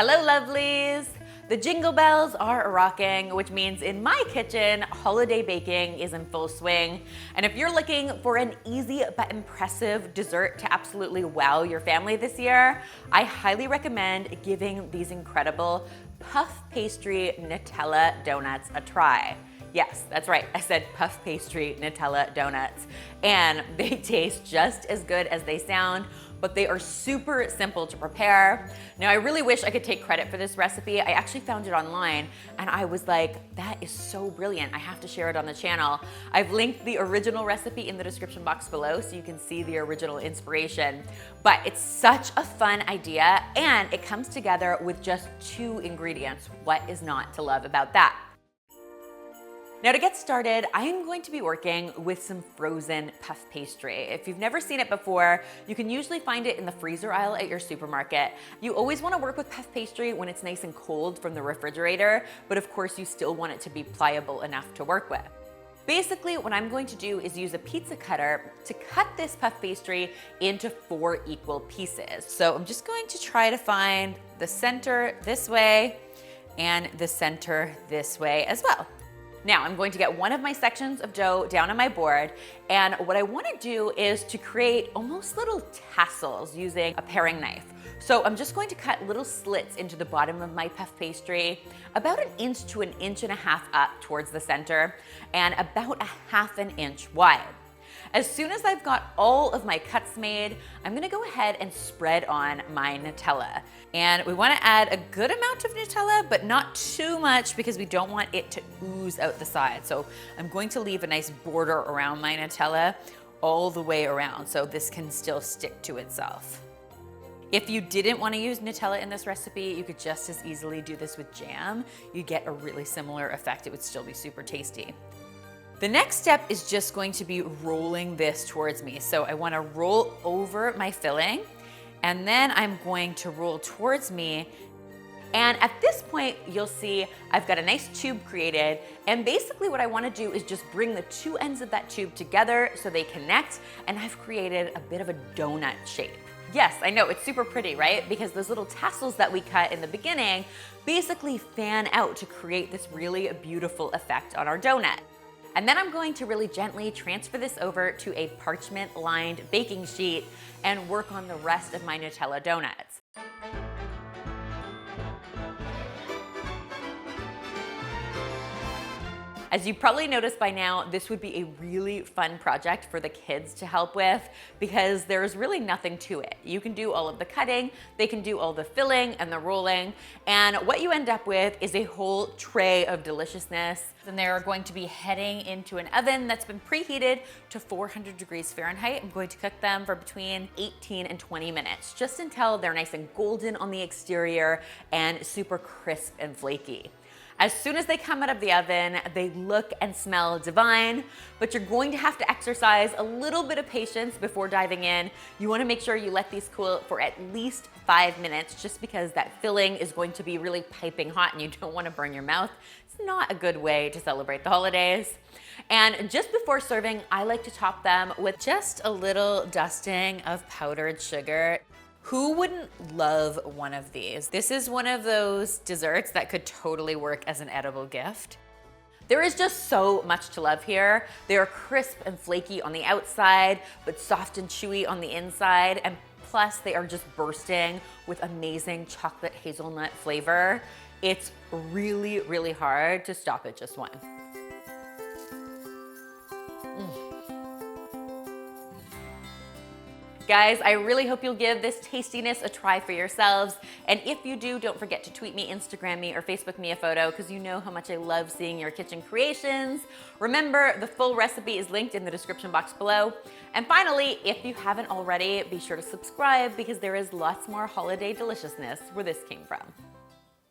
Hello, lovelies! The jingle bells are rocking, which means in my kitchen, holiday baking is in full swing. And if you're looking for an easy but impressive dessert to absolutely wow your family this year, I highly recommend giving these incredible puff pastry Nutella donuts a try. Yes, that's right, I said puff pastry Nutella donuts. And they taste just as good as they sound, but they are super simple to prepare. Now, I really wish I could take credit for this recipe. I actually found it online and I was like, that is so brilliant. I have to share it on the channel. I've linked the original recipe in the description box below so you can see the original inspiration. But it's such a fun idea and it comes together with just 2 ingredients. What is not to love about that? Now to get started, I'm going to be working with some frozen puff pastry. If you've never seen it before, you can usually find it in the freezer aisle at your supermarket. You always want to work with puff pastry when it's nice and cold from the refrigerator, but of course you still want it to be pliable enough to work with. Basically, what I'm going to do is use a pizza cutter to cut this puff pastry into 4 equal pieces. So I'm just going to try to find the center this way and the center this way as well. Now I'm going to get one of my sections of dough down on my board, and what I want to do is to create almost little tassels using a paring knife. So I'm just going to cut little slits into the bottom of my puff pastry, about 1 inch to 1.5 inches up towards the center, and about 1/2 inch wide. As soon as I've got all of my cuts made, I'm gonna go ahead and spread on my Nutella. And we wanna add a good amount of Nutella, but not too much because we don't want it to ooze out the side. So I'm going to leave a nice border around my Nutella all the way around so this can still stick to itself. If you didn't want to use Nutella in this recipe, you could just as easily do this with jam. You get a really similar effect. It would still be super tasty. The next step is just going to be rolling this towards me. So I want to roll over my filling, and then I'm going to roll towards me. And at this point, you'll see I've got a nice tube created. And basically what I want to do is just bring the 2 ends of that tube together so they connect, and I've created a bit of a donut shape. Yes, I know, it's super pretty, right? Because those little tassels that we cut in the beginning basically fan out to create this really beautiful effect on our donut. And then I'm going to really gently transfer this over to a parchment-lined baking sheet and work on the rest of my Nutella donuts. As you probably noticed by now, this would be a really fun project for the kids to help with because there's really nothing to it. You can do all of the cutting, they can do all the filling and the rolling, and what you end up with is a whole tray of deliciousness. And they're going to be heading into an oven that's been preheated to 400 degrees Fahrenheit. I'm going to cook them for between 18 and 20 minutes, just until they're nice and golden on the exterior and super crisp and flaky. As soon as they come out of the oven, they look and smell divine, but you're going to have to exercise a little bit of patience before diving in. You want to make sure you let these cool for at least 5 minutes, just because that filling is going to be really piping hot and you don't want to burn your mouth. It's not a good way to celebrate the holidays. And just before serving, I like to top them with just a little dusting of powdered sugar. Who wouldn't love one of these? This is one of those desserts that could totally work as an edible gift. There is just so much to love here. They are crisp and flaky on the outside, but soft and chewy on the inside. And plus they are just bursting with amazing chocolate hazelnut flavor. It's really, really hard to stop at just one. Guys, I really hope you'll give this tastiness a try for yourselves. And if you do, don't forget to tweet me, Instagram me, or Facebook me a photo because you know how much I love seeing your kitchen creations. Remember, the full recipe is linked in the description box below. And finally, if you haven't already, be sure to subscribe because there is lots more holiday deliciousness where this came from.